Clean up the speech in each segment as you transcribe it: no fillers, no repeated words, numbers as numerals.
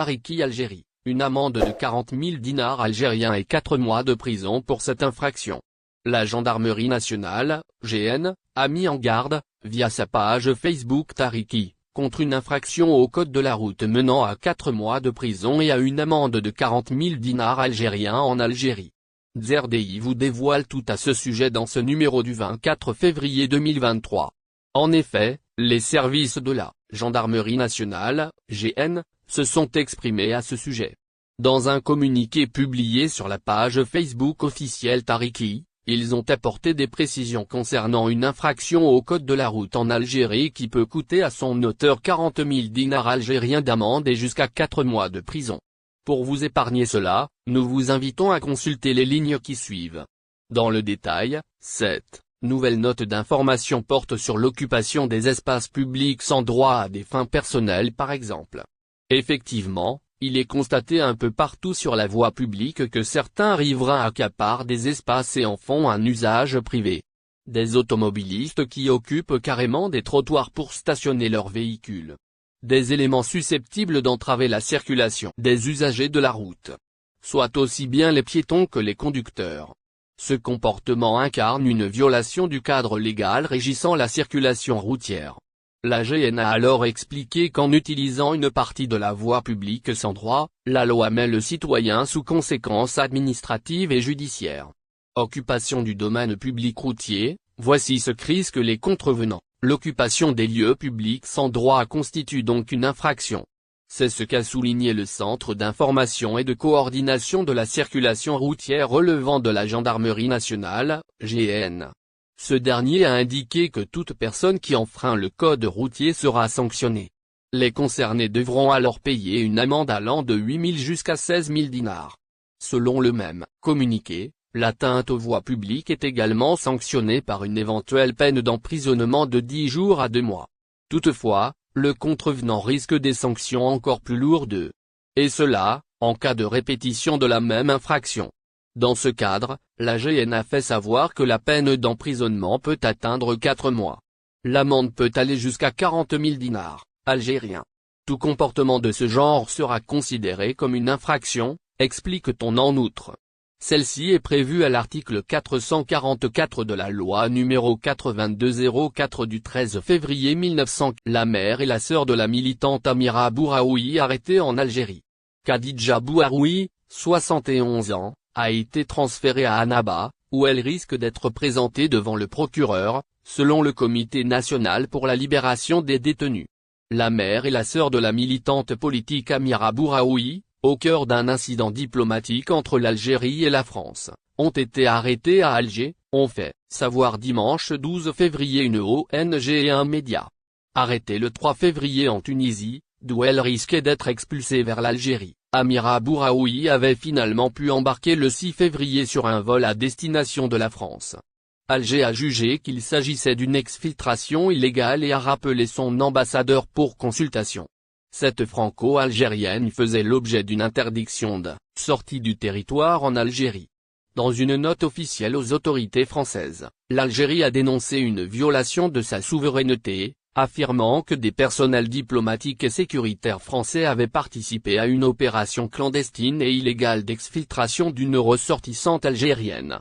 Tariki Algérie, une amende de 40 000 dinars algériens et 4 mois de prison pour cette infraction. La gendarmerie nationale, GN, a mis en garde, via sa page Facebook Tariki, contre une infraction au code de la route menant à 4 mois de prison et à une amende de 40 000 dinars algériens en Algérie. ZRDI vous dévoile tout à ce sujet dans ce numéro du 24 février 2023. En effet, les services de la gendarmerie nationale, GN, se sont exprimés à ce sujet. Dans un communiqué publié sur la page Facebook officielle Tariki, ils ont apporté des précisions concernant une infraction au code de la route en Algérie qui peut coûter à son auteur 40 000 dinars algériens d'amende et jusqu'à 4 mois de prison. Pour vous épargner cela, nous vous invitons à consulter les lignes qui suivent. Dans le détail, cette nouvelle note d'information porte sur l'occupation des espaces publics sans droit à des fins personnelles par exemple. Effectivement, il est constaté un peu partout sur la voie publique que certains riverains accaparent des espaces et en font un usage privé. Des automobilistes qui occupent carrément des trottoirs pour stationner leurs véhicules. Des éléments susceptibles d'entraver la circulation des usagers de la route. Soit aussi bien les piétons que les conducteurs. Ce comportement incarne une violation du cadre légal régissant la circulation routière. La GN a alors expliqué qu'en utilisant une partie de la voie publique sans droit, la loi met le citoyen sous conséquences administratives et judiciaires. Occupation du domaine public routier, voici ce que risquent les contrevenants. L'occupation des lieux publics sans droit constitue donc une infraction. C'est ce qu'a souligné le Centre d'information et de coordination de la circulation routière relevant de la gendarmerie nationale, GN. Ce dernier a indiqué que toute personne qui enfreint le code routier sera sanctionnée. Les concernés devront alors payer une amende allant de 8 000 jusqu'à 16 000 dinars. Selon le même communiqué, l'atteinte aux voies publiques est également sanctionnée par une éventuelle peine d'emprisonnement de 10 jours à 2 mois. Toutefois, le contrevenant risque des sanctions encore plus lourdes. Et cela, en cas de répétition de la même infraction. Dans ce cadre, la GN a fait savoir que la peine d'emprisonnement peut atteindre 4 mois. L'amende peut aller jusqu'à 40 000 dinars algériens. Tout comportement de ce genre sera considéré comme une infraction, explique-t-on en outre. Celle-ci est prévue à l'article 444 de la loi numéro 8204 du 13 février 1900. La mère et la sœur de la militante Amira Bouraoui arrêtée en Algérie. Khadija Bouraoui, 71 ans, a été transférée à Annaba, où elle risque d'être présentée devant le procureur, selon le Comité national pour la libération des détenus. La mère et la sœur de la militante politique Amira Bouraoui, au cœur d'un incident diplomatique entre l'Algérie et la France, ont été arrêtées à Alger, ont fait savoir dimanche 12 février une ONG et un média. Arrêtée le 3 février en Tunisie, d'où elle risquait d'être expulsée vers l'Algérie, Amira Bouraoui avait finalement pu embarquer le 6 février sur un vol à destination de la France. Alger a jugé qu'il s'agissait d'une exfiltration illégale et a rappelé son ambassadeur pour consultation. Cette franco-algérienne faisait l'objet d'une interdiction de sortie du territoire en Algérie. Dans une note officielle aux autorités françaises, l'Algérie a dénoncé une violation de sa souveraineté, affirmant que des personnels diplomatiques et sécuritaires français avaient participé à une opération clandestine et illégale d'exfiltration d'une ressortissante algérienne.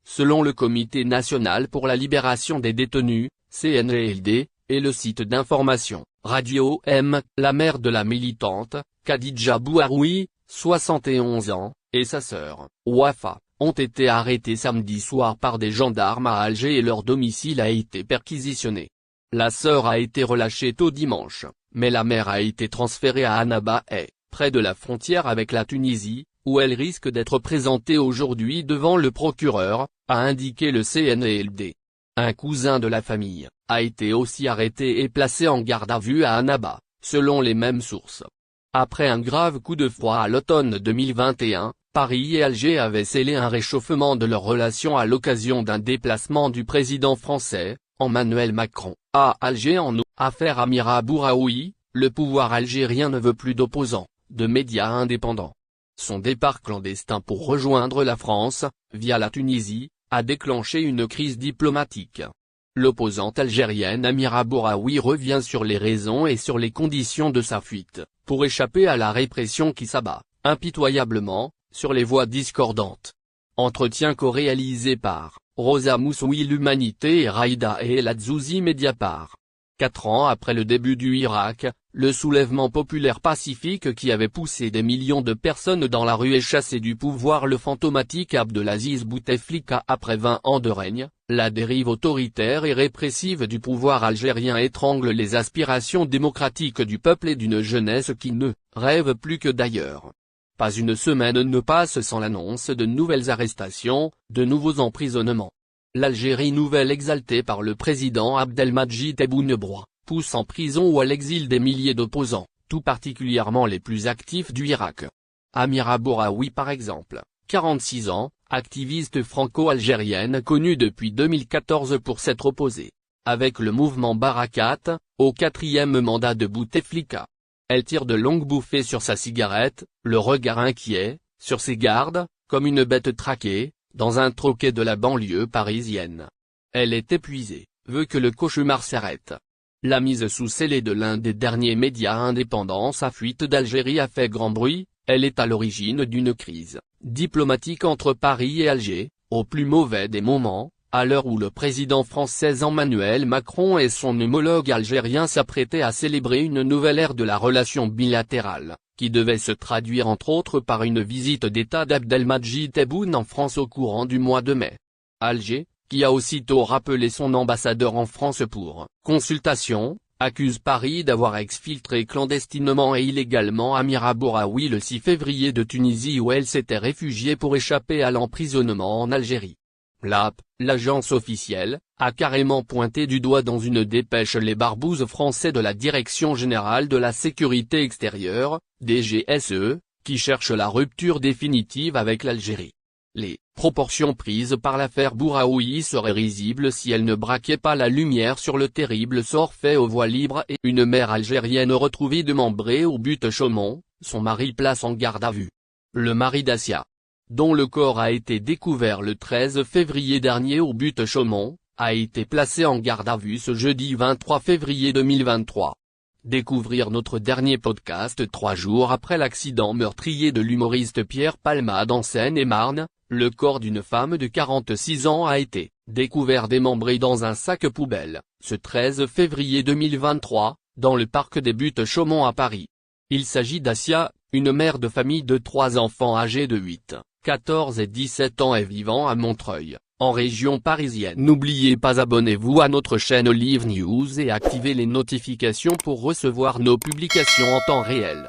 Selon le Comité national pour la libération des détenus, CNLD, et le site d'information, Radio M, la mère de la militante, Khadija Bouraoui, 71 ans, et sa sœur, Wafa, ont été arrêtés samedi soir par des gendarmes à Alger et leur domicile a été perquisitionné. La sœur a été relâchée tôt dimanche, mais la mère a été transférée à Annaba près de la frontière avec la Tunisie, où elle risque d'être présentée aujourd'hui devant le procureur, a indiqué le CNLD. Un cousin de la famille a été aussi arrêté et placé en garde à vue à Annaba, selon les mêmes sources. Après un grave coup de froid à l'automne 2021, Paris et Alger avaient scellé un réchauffement de leurs relations à l'occasion d'un déplacement du président français, Emmanuel Macron, à Alger en août. Affaire Amira Bouraoui, le pouvoir algérien ne veut plus d'opposants, de médias indépendants. Son départ clandestin pour rejoindre la France, via la Tunisie, a déclenché une crise diplomatique. L'opposante algérienne Amira Bouraoui revient sur les raisons et sur les conditions de sa fuite, pour échapper à la répression qui s'abat, impitoyablement, sur les voix discordantes. Entretien co-réalisé par Rosa Moussoui l'Humanité et Raïda El Adzouzi Mediapart. 4 ans après le début du Irak, le soulèvement populaire pacifique qui avait poussé des millions de personnes dans la rue et chassé du pouvoir le fantomatique Abdelaziz Bouteflika après 20 ans de règne, la dérive autoritaire et répressive du pouvoir algérien étrangle les aspirations démocratiques du peuple et d'une jeunesse qui ne rêve plus que d'ailleurs. Pas une semaine ne passe sans l'annonce de nouvelles arrestations, de nouveaux emprisonnements. L'Algérie nouvelle exaltée par le président Abdelmadjid Tebboune pousse en prison ou à l'exil des milliers d'opposants, tout particulièrement les plus actifs du Irak. Amira Bouraoui par exemple, 46 ans, activiste franco-algérienne connue depuis 2014 pour s'être opposée, avec le mouvement Barakat, au 4e mandat de Bouteflika. Elle tire de longues bouffées sur sa cigarette, le regard inquiet, sur ses gardes, comme une bête traquée, dans un troquet de la banlieue parisienne. Elle est épuisée, veut que le cauchemar s'arrête. La mise sous scellé de l'un des derniers médias indépendants, sa fuite d'Algérie a fait grand bruit. Elle est à l'origine d'une crise diplomatique entre Paris et Alger, au plus mauvais des moments, à l'heure où le président français Emmanuel Macron et son homologue algérien s'apprêtaient à célébrer une nouvelle ère de la relation bilatérale, qui devait se traduire entre autres par une visite d'État d'Abdelmadjid Tebboune en France au courant du mois de mai. Alger, qui a aussitôt rappelé son ambassadeur en France pour consultation, accuse Paris d'avoir exfiltré clandestinement et illégalement Amira Bouraoui le 6 février de Tunisie où elle s'était réfugiée pour échapper à l'emprisonnement en Algérie. L'agence officielle, a carrément pointé du doigt dans une dépêche les barbouzes français de la Direction Générale de la Sécurité Extérieure, DGSE, qui cherchent la rupture définitive avec l'Algérie. Les proportions prises par l'affaire Bouraoui seraient risibles si elle ne braquait pas la lumière sur le terrible sort fait aux voix libres et une mère algérienne retrouvée démembrée au Butte-Chaumont, son mari place en garde à vue. Le mari d'Assia, dont le corps a été découvert le 13 février dernier au Butte-Chaumont, a été placé en garde à vue ce jeudi 23 février 2023. Découvrir notre dernier podcast 3 jours après l'accident meurtrier de l'humoriste Pierre Palmade en Seine-et-Marne, le corps d'une femme de 46 ans a été découvert démembré dans un sac poubelle, ce 13 février 2023, dans le parc des Buttes-Chaumont à Paris. Il s'agit d'Assia, une mère de famille de 3 enfants âgés de 8, 14 et 17 ans et vivant à Montreuil, en région parisienne. N'oubliez pas abonnez-vous à notre chaîne Olive News et activez les notifications pour recevoir nos publications en temps réel.